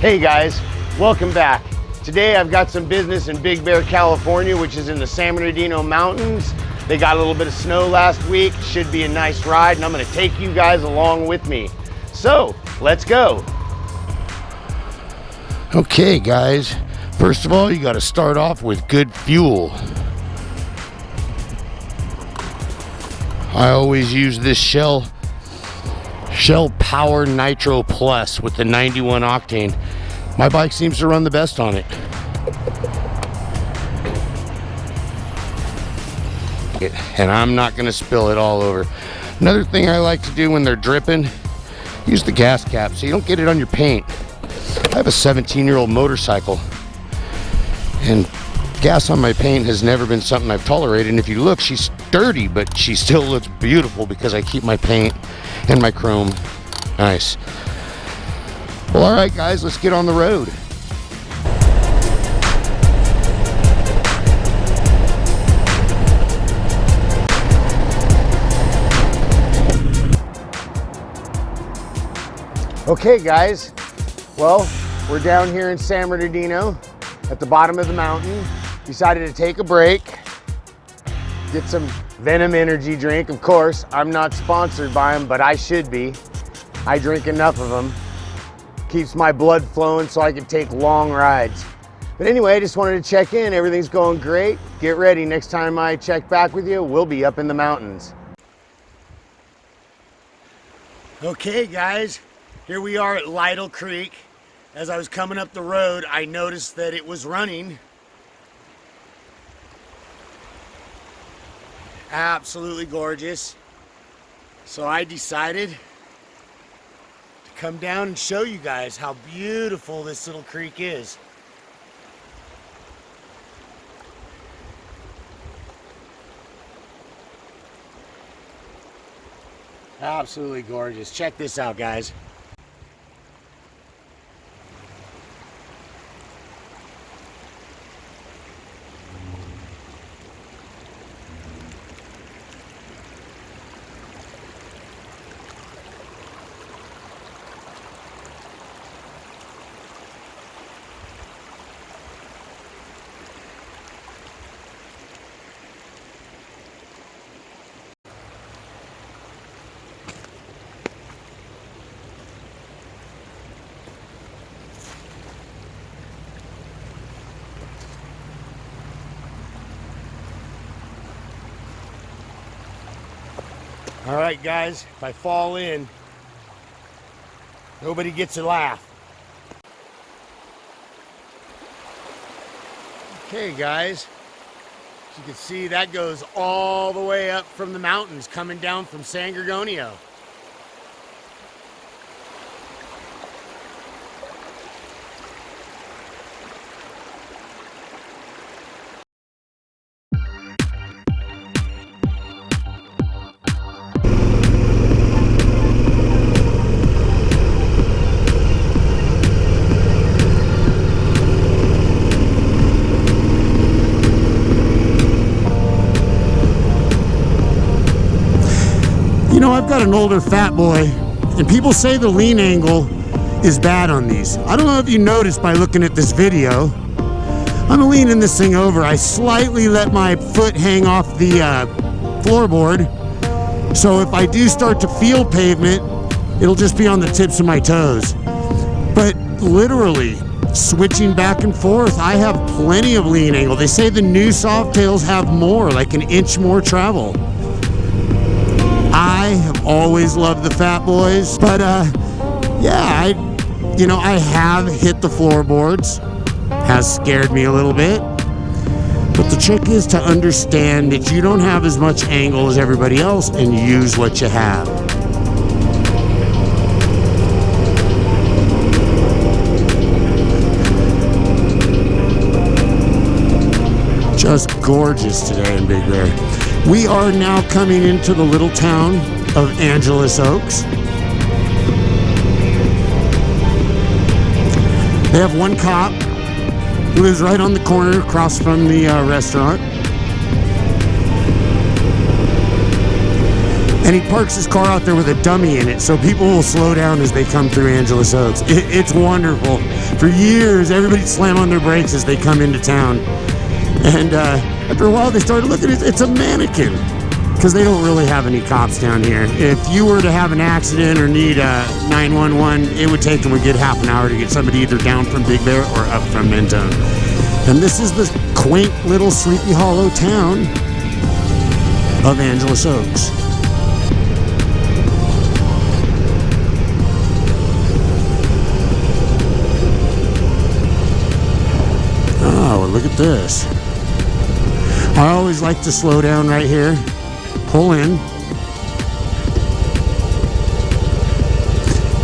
Hey guys, welcome back. Today I've got some business in Big Bear, California, which is in the San Bernardino mountains. They got a little bit of snow last week. Should be a nice ride, and I'm gonna take you guys along with me. So, let's go. Okay guys, first of all, you gotta start off with good fuel. I always use this Shell Power Nitro Plus with the 91 octane. My bike seems to run the best on it. And I'm not gonna spill it all over. Another thing I like to do when they're dripping, use the gas cap so you don't get it on your paint. I have a 17-year-old motorcycle, and gas on my paint has never been something I've tolerated. And if you look, she's dirty, but she still looks beautiful because I keep my paint and my chrome nice. Well, all right guys, let's get on the road. Okay guys, well, we're down here in San Bernardino at the bottom of the mountain. Decided to take a break, get some Venom energy drink. Of course, I'm not sponsored by them, but I should be. I drink enough of them. Keeps my blood flowing so I can take long rides. But anyway, I just wanted to check in. Everything's going great. Get ready. Next time I check back with you, we'll be up in the mountains. Okay guys, here we are at Lydell Creek. As I was coming up the road, I noticed that it was running. Absolutely gorgeous. So I decided to come down and show you guys how beautiful this little creek is. Absolutely gorgeous. Check this out, guys. All right, guys, if I fall in, nobody gets a laugh. Okay, guys, as you can see, that goes all the way up from the mountains coming down from San Gorgonio. You know, I've got an older fat boy, and people say the lean angle is bad on these. I don't know if you noticed by looking at this video. I'm leaning this thing over. I slightly let my foot hang off the floorboard. So if I do start to feel pavement, it'll just be on the tips of my toes. But literally, switching back and forth, I have plenty of lean angle. They say the new Softails have more, like an inch more travel. I have always loved the fat boys, but yeah, I have hit the floorboards. Has scared me a little bit. But the trick is to understand that you don't have as much angle as everybody else and use what you have. Just gorgeous today in Big Bear. We are now coming into the little town of Angeles Oaks. They have one cop who lives right on the corner across from the restaurant. And he parks his car out there with a dummy in it, so people will slow down as they come through Angeles Oaks. It's wonderful. For years, everybody slammed on their brakes as they come into town. And after a while, they started looking at it. It's a mannequin, because they don't really have any cops down here. If you were to have an accident or need 911, it would take them a good half an hour to get somebody either down from Big Bear or up from Mentone. And this is the quaint little Sleepy Hollow town of Angeles Oaks. Oh, look at this. I always like to slow down right here, pull in,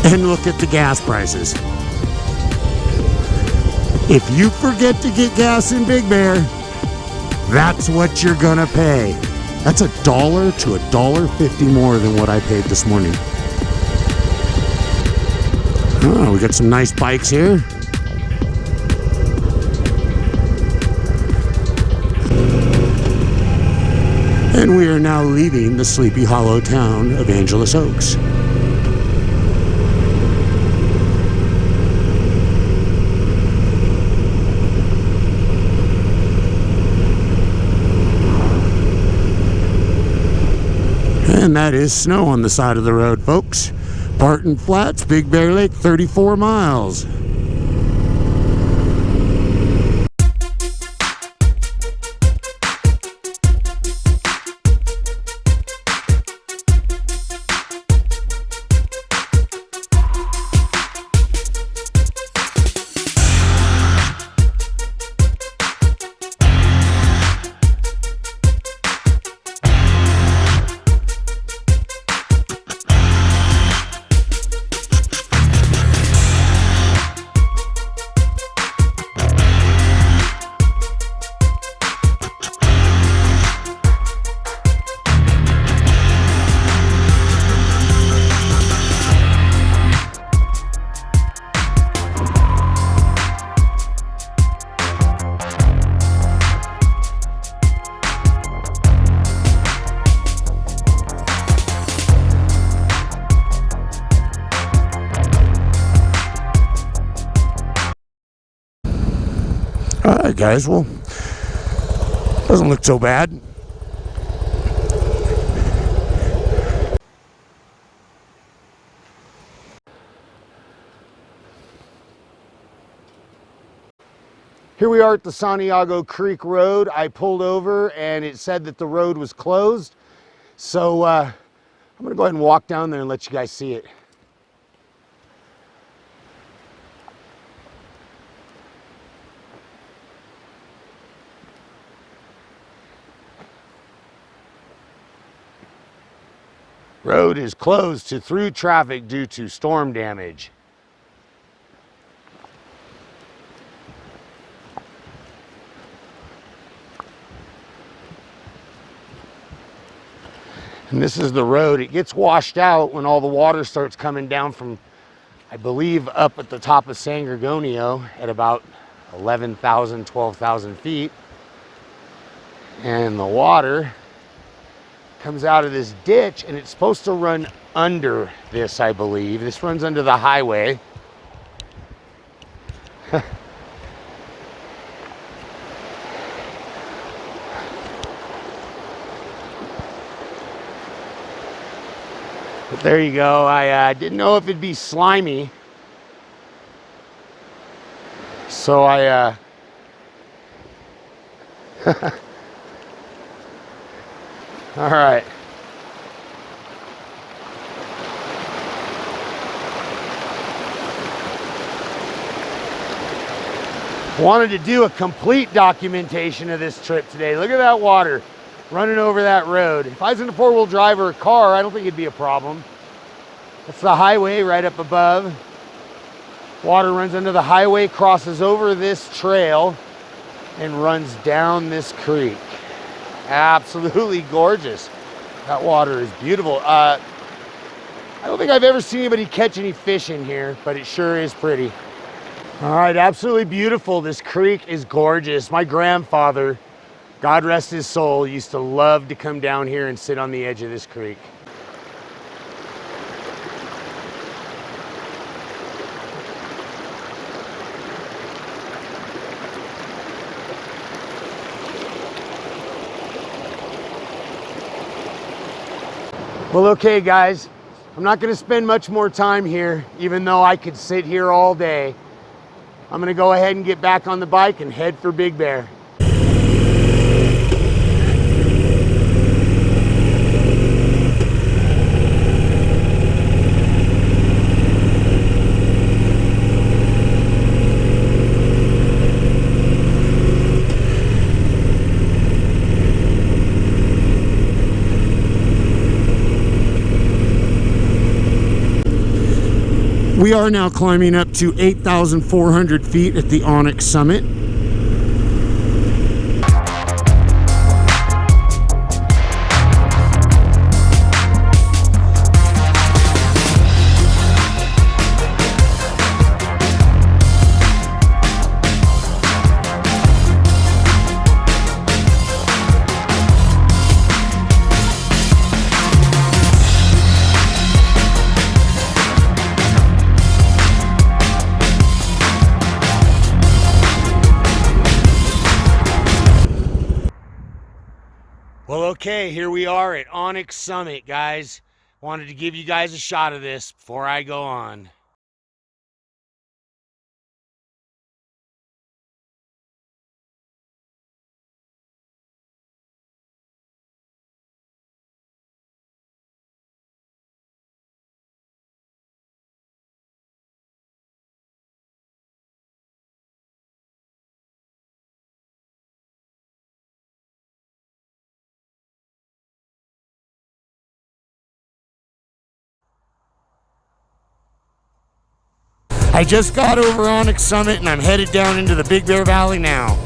and look at the gas prices. If you forget to get gas in Big Bear, that's what you're gonna pay. That's $1 to $1.50 more than what I paid this morning. Oh, we got some nice bikes here. And we are now leaving the Sleepy Hollow town of Angeles Oaks. And that is snow on the side of the road, folks. Barton Flats, Big Bear Lake, 34 miles. Alright guys, well, doesn't look so bad. Here we are at the Santiago Creek Road. I pulled over and it said that the road was closed. So I'm gonna go ahead and walk down there and let you guys see it. Road is closed to through traffic due to storm damage. And this is the road. It gets washed out when all the water starts coming down from, I believe, up at the top of San Gorgonio at about 11,000, 12,000 feet. And the water comes out of this ditch and it's supposed to run under this, I believe. This runs under the highway. But there you go. I didn't know if it'd be slimy. So I all right. Wanted to do a complete documentation of this trip today. Look at that water running over that road. If I was in a four-wheel drive or a car, I don't think it'd be a problem. That's the highway right up above. Water runs under the highway, crosses over this trail, and runs down this creek. Absolutely gorgeous. That water is beautiful. I don't think I've ever seen anybody catch any fish in here, but it sure is pretty. All right, absolutely beautiful. This creek is gorgeous. My grandfather, God rest his soul, used to love to come down here and sit on the edge of this creek. Well, okay, guys, I'm not going to spend much more time here, even though I could sit here all day. I'm going to go ahead and get back on the bike and head for Big Bear. We are now climbing up to 8,400 feet at the Onyx Summit. Well, okay, here we are at Onyx Summit, guys. Wanted to give you guys a shot of this before I go on. I just got over Onyx Summit and I'm headed down into the Big Bear Valley now.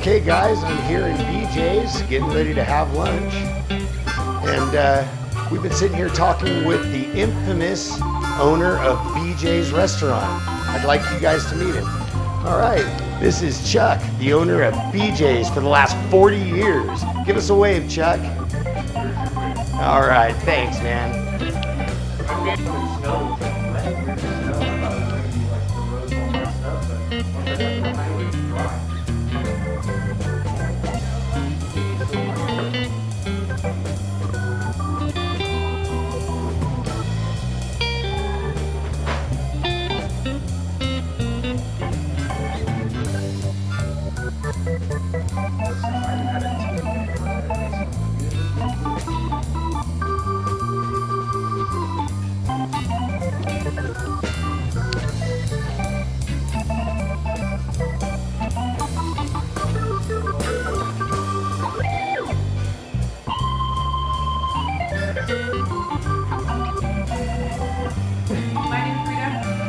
Okay guys, I'm here in BJ's getting ready to have lunch, and we've been sitting here talking with the infamous owner of BJs Restaurant. I'd like you guys to meet him. All right, this is Chuck, the owner of BJ's for the last 40 years. Give us a wave, Chuck. All right, thanks, man.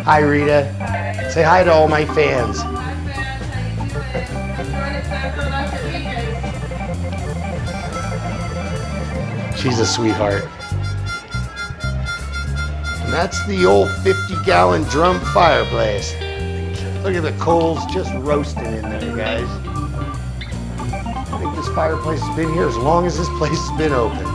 Hi, Rita. Hi. Say hi to all my fans. Hi, fans. How you doing? She's a sweetheart. And that's the old 50-gallon drum fireplace. Look at the coals just roasting in there, guys. I think this fireplace has been here as long as this place has been open.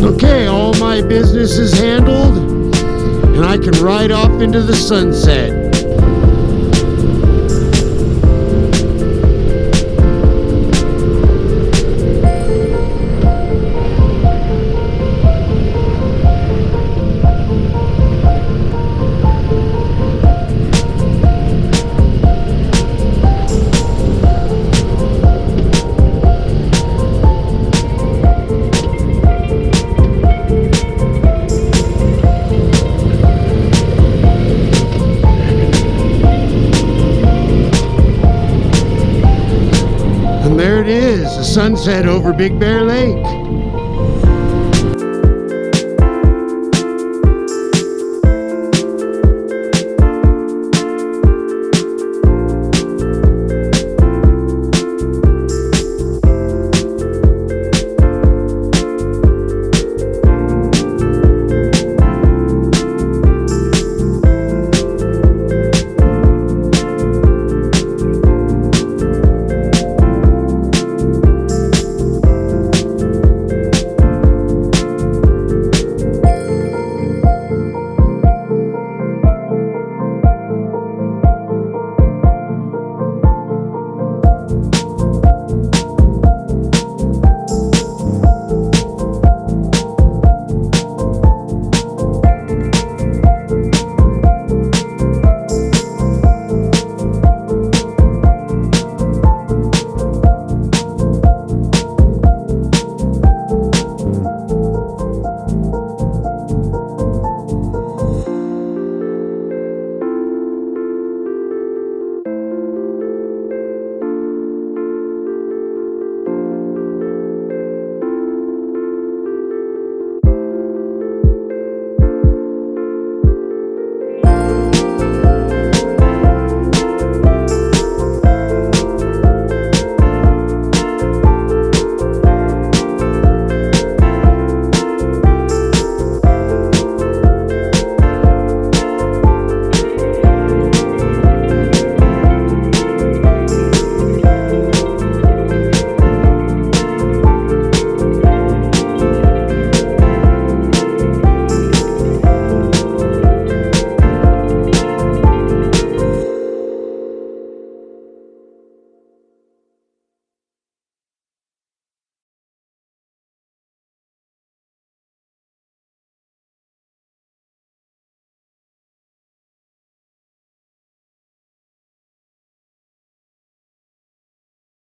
Okay, all my business is handled, and I can ride off into the sunset. And there it is, the sunset over Big Bear Lake.